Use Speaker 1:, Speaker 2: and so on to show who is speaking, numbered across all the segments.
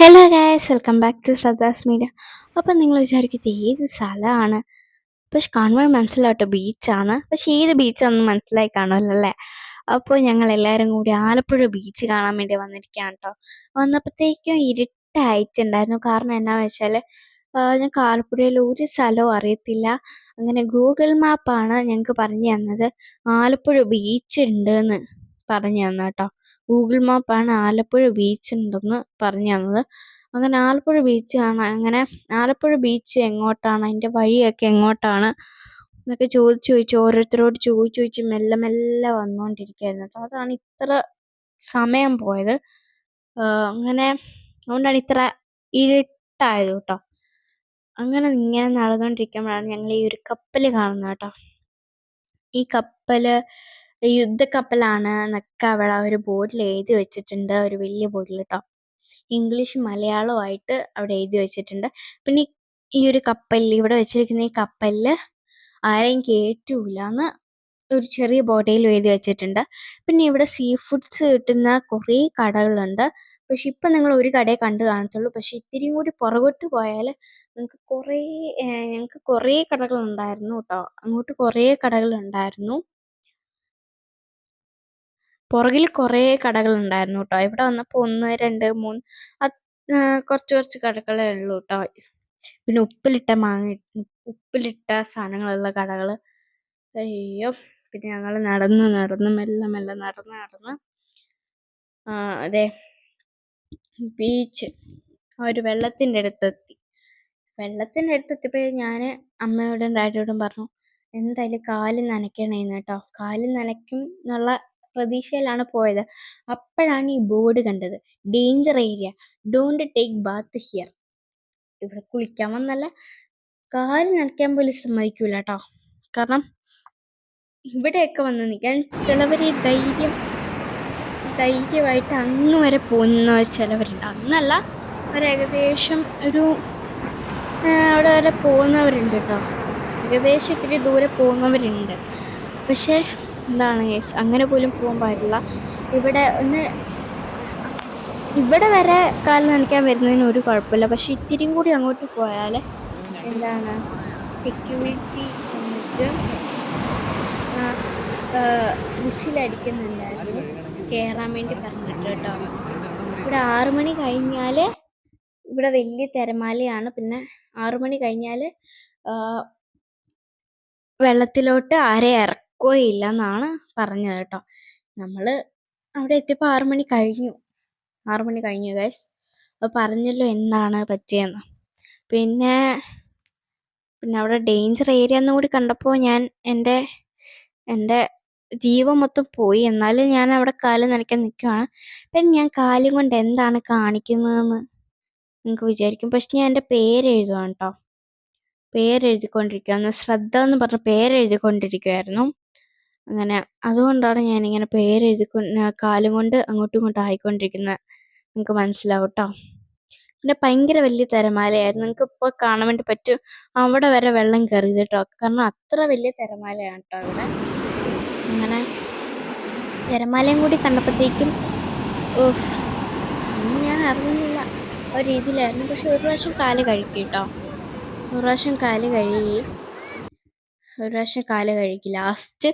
Speaker 1: Hello guys, welcome back to Shraddha's media. അപ്പം നിങ്ങൾ വിചാരിക്കും ഇത് ഏത് സ്ഥലമാണ്? പക്ഷെ കാണുമ്പോൾ മനസ്സിലാവട്ടെ ബീച്ചാണ്. പക്ഷെ ഏത് ബീച്ചാണെന്ന് മനസ്സിലായി കാണുമല്ലേ? അപ്പോൾ ഞങ്ങൾ എല്ലാവരും കൂടി ആലപ്പുഴ ബീച്ച് കാണാൻ വേണ്ടി വന്നിരിക്കുകയാണ് കേട്ടോ. വന്നപ്പോഴത്തേക്കും ഇരുട്ടായിട്ടുണ്ടായിരുന്നു. കാരണം എന്നാന്ന് വെച്ചാൽ ഞങ്ങൾക്ക് ആലപ്പുഴയിൽ ഒരു സ്ഥലവും അറിയത്തില്ല. അങ്ങനെ ഗൂഗിൾ മാപ്പാണ് ഞങ്ങൾക്ക് പറഞ്ഞു തന്നത് ആലപ്പുഴ ബീച്ച് ഉണ്ടെന്ന് പറഞ്ഞു തന്നു കേട്ടോ. ഗൂഗിൾ മാപ്പാണ് ആലപ്പുഴ ബീച്ച് ഉണ്ടെന്ന് പറഞ്ഞു തന്നത്. അങ്ങനെ ആലപ്പുഴ ബീച്ച് കാണാൻ, അങ്ങനെ ആലപ്പുഴ ബീച്ച് എങ്ങോട്ടാണ്, അതിൻ്റെ വഴിയൊക്കെ എങ്ങോട്ടാണ് എന്നൊക്കെ ചോദിച്ച് ഓരോരുത്തരോട് ചോദിച്ച് മെല്ലെ മെല്ലെ വന്നുകൊണ്ടിരിക്കുകയായിരുന്നു കേട്ടോ. അതാണ് ഇത്ര സമയം പോയത്. അങ്ങനെ അതുകൊണ്ടാണ് ഇത്ര ഇരുട്ടായത് കേട്ടോ. അങ്ങനെ ഇങ്ങനെ നടന്നുകൊണ്ടിരിക്കുമ്പോഴാണ് ഞങ്ങൾ ഈ ഒരു കപ്പൽ കാണുന്നത് കേട്ടോ. ഈ കപ്പൽ യുദ്ധക്കപ്പലാണ് എന്നൊക്കെ അവിടെ ഒരു ബോർഡിൽ എഴുതി വെച്ചിട്ടുണ്ട്, ഒരു വലിയ ബോർഡിൽ കേട്ടോ. ഇംഗ്ലീഷ് മലയാളമായിട്ട് അവിടെ എഴുതി വെച്ചിട്ടുണ്ട്. പിന്നെ ഈ ഒരു കപ്പലിൽ, ഇവിടെ വെച്ചിരിക്കുന്ന ഈ കപ്പലിൽ ആരെയും കയറ്റൂല എന്ന് ഒരു ചെറിയ ബോർഡിൽ എഴുതി വെച്ചിട്ടുണ്ട്. പിന്നെ ഇവിടെ സീ ഫുഡ്സ് കിട്ടുന്ന കുറേ കടകളുണ്ട്. പക്ഷെ ഇപ്പം നിങ്ങൾ ഒരു കടയെ കണ്ടു കാണത്തുള്ളൂ. പക്ഷെ ഇത്തിരിയും കൂടി പുറകോട്ട് പോയാൽ ഞങ്ങൾക്ക് കുറേ കടകളുണ്ടായിരുന്നു കേട്ടോ. അങ്ങോട്ട് കുറേ കടകളുണ്ടായിരുന്നു. പുറകിൽ കുറേ കടകളുണ്ടായിരുന്നു കേട്ടോ. ഇവിടെ വന്നപ്പോൾ 1, 2, 3 കുറച്ച് കടകളേ ഉള്ളൂ കേട്ടോ. പിന്നെ ഉപ്പിലിട്ട സാധനങ്ങളുള്ള കടകൾ. അയ്യോ! പിന്നെ ഞങ്ങൾ നടന്ന് മെല്ലെ നടന്ന് അതെ ബീച്ച് ഒരു വെള്ളത്തിൻ്റെ അടുത്തെത്തി. വെള്ളത്തിൻ്റെ അടുത്തെത്തിയപ്പോൾ ഞാൻ അമ്മയോടും ഡാഡിയോടും പറഞ്ഞു, എന്തായാലും കാല് നനയ്ക്കണേന്ന് കേട്ടോ. കാല് നനയ്ക്കും എന്നുള്ള പ്രതീക്ഷയിലാണ് പോയത്. അപ്പോഴാണ് ഈ ബോർഡ് കണ്ടത്, danger area, don't take Baat here. ഇവിടെ കുളിക്കാൻ വന്നല്ല, കാല് നനയ്ക്കാൻ പോലും സമ്മതിക്കൂല കേട്ടോ. കാരണം ഇവിടെയൊക്കെ വന്ന് നിൽക്കാൻ ചിലവർ ധൈര്യമായിട്ട് അങ്ങ് വരെ പോകുന്ന ചിലവരുണ്ട്. അന്നല്ല, ഏകദേശം ഒരു അവിടെ വരെ പോകുന്നവരുണ്ട് കേട്ടോ. ഏകദേശം ഇത്തിരി ദൂരെ പോകുന്നവരുണ്ട്. പക്ഷേ എന്താണ് അങ്ങനെ പോലും പോകാൻ പാടില്ല. ഇവിടെ വരെ കാല് നനയ്ക്കാൻ വരുന്നതിന് ഒരു കുഴപ്പമില്ല. പക്ഷെ ഇത്തിരിയും കൂടി അങ്ങോട്ട് പോയാൽ എന്താണ് സെക്യൂരിറ്റി വന്നിട്ട് വിസിലടിക്കുന്നുണ്ടായിരുന്നു കയറാൻ വേണ്ടി പറഞ്ഞിട്ട് കേട്ടോ. ഇവിടെ 6 മണി കഴിഞ്ഞാൽ ഇവിടെ വലിയ തിരമാലയാണ്. പിന്നെ 6 മണി കഴിഞ്ഞാൽ വെള്ളത്തിലോട്ട് ആരെയും ഇറക്കുകയില്ല എന്നാണ് പറഞ്ഞത് കേട്ടോ. നമ്മൾ അവിടെ എത്തിയപ്പോൾ 6 മണി കഴിഞ്ഞു ഗൈസ്. അപ്പോൾ പറഞ്ഞല്ലോ എന്താണ് പറ്റിയെന്ന്. പിന്നെ അവിടെ ഡേഞ്ചർ ഏരിയ എന്നും കൂടി കണ്ടപ്പോൾ ഞാൻ എൻ്റെ ജീവൻ മൊത്തം പോയി. എന്നാലും ഞാൻ അവിടെ കാല് നനയ്ക്കാൻ നിൽക്കുകയാണ്. പിന്നെ ഞാൻ കാലും കൊണ്ട് എന്താണ് കാണിക്കുന്നതെന്ന് നിങ്ങൾക്ക് വിചാരിക്കും. പക്ഷെ ഞാൻ എൻ്റെ പേരെഴുതുവാണ് കേട്ടോ. പേരെഴുതിക്കൊണ്ടിരിക്കുകയാണ്. ശ്രദ്ധ എന്ന് പറഞ്ഞ പേരെഴുതിക്കൊണ്ടിരിക്കുമായിരുന്നു. അങ്ങനെ അതുകൊണ്ടാണ് ഞാനിങ്ങനെ കാലും കൊണ്ട് അങ്ങോട്ടും ഇങ്ങോട്ടും ആയിക്കൊണ്ടിരിക്കുന്നത്. നിങ്ങൾക്ക് മനസ്സിലാവും കേട്ടോ. പിന്നെ ഭയങ്കര വലിയ തിരമാലയായിരുന്നു. നിങ്ങൾക്ക് ഇപ്പോൾ കാണാൻ വേണ്ടി പറ്റും, അവിടെ വരെ വെള്ളം കയറിയത് കേട്ടോ. കാരണം അത്ര വലിയ തിരമാലയാണ് കേട്ടോ ഇവിടെ. അങ്ങനെ തിരമാലയും കൂടി കണ്ടപ്പോഴത്തേക്കും ഞാൻ അറിഞ്ഞില്ല ഒരു രീതിയിലായിരുന്നു. പക്ഷെ ഒരു പ്രാവശ്യം കാല് കഴുകി കേട്ടോ. ഒരു പ്രാവശ്യം കാല് കഴുകി ലാസ്റ്റ്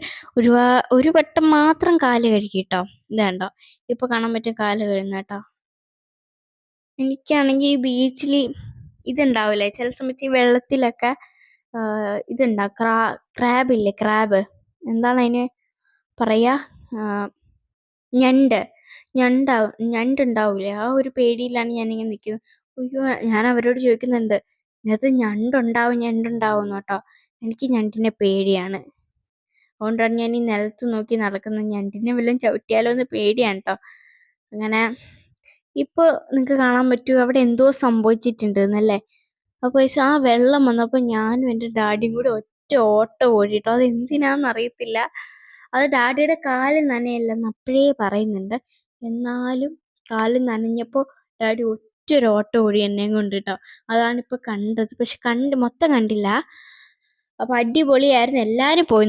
Speaker 1: ഒരു വട്ടം മാത്രം കാല് കഴുകി കേട്ടോ. ഇതാണ്ടോ ഇപ്പൊ കാണാൻ പറ്റും കാല് കഴുകുന്ന കേട്ടോ. എനിക്കാണെങ്കിൽ ഈ ബീച്ചിൽ ഇതുണ്ടാവില്ലേ, ചില സമയത്ത് ഈ വെള്ളത്തിലൊക്കെ ഇതുണ്ടാവും, ക്രാബില്ലേ, ക്രാബ് എന്താണ് അതിന് പറയാ, ഞണ്ടുണ്ടാവൂലേ, ആ ഒരു പേടിയിലാണ് ഞാനിങ്ങനെ നിൽക്കുന്നത്. അയ്യോ, ഞാൻ അവരോട് ചോദിക്കുന്നുണ്ട്, ഇതിനകത്ത് ഞണ്ടുണ്ടാവും കേട്ടോ. എനിക്ക് ഞണ്ടിനെ പേടിയാണ്. അതുകൊണ്ടാണ് ഞാൻ ഈ നിലത്ത് നോക്കി നടക്കുന്നത്. ഞണ്ടിനെ വല്ലതും ചവിട്ടിയാലോ എന്ന് പേടിയാണ് കേട്ടോ. അങ്ങനെ ഇപ്പോൾ നിങ്ങൾക്ക് കാണാൻ പറ്റും അവിടെ എന്തോ സംഭവിച്ചിട്ടുണ്ട് എന്നല്ലേ. അപ്പോൾ ആ വെള്ളം വന്നപ്പോൾ ഞാനും എൻ്റെ ഡാഡിയും കൂടി ഒറ്റ ഓട്ടം ഓടിട്ടോ. അത് എന്തിനാണെന്നറിയത്തില്ല. അത് ഡാഡിയുടെ കാല് നനയല്ലെന്ന് അപ്പോഴേ പറയുന്നുണ്ട്. എന്നാലും കാല് നനഞ്ഞപ്പോൾ ഡാഡി ഒറ്റൊരോട്ടം ഓടി എന്നെയും കൊണ്ടിട്ടോ. അതാണിപ്പോൾ കണ്ടത്. പക്ഷെ മൊത്തം കണ്ടില്ല. അപ്പോൾ അടിപൊളിയായിരുന്നു. എല്ലാവരും പോയി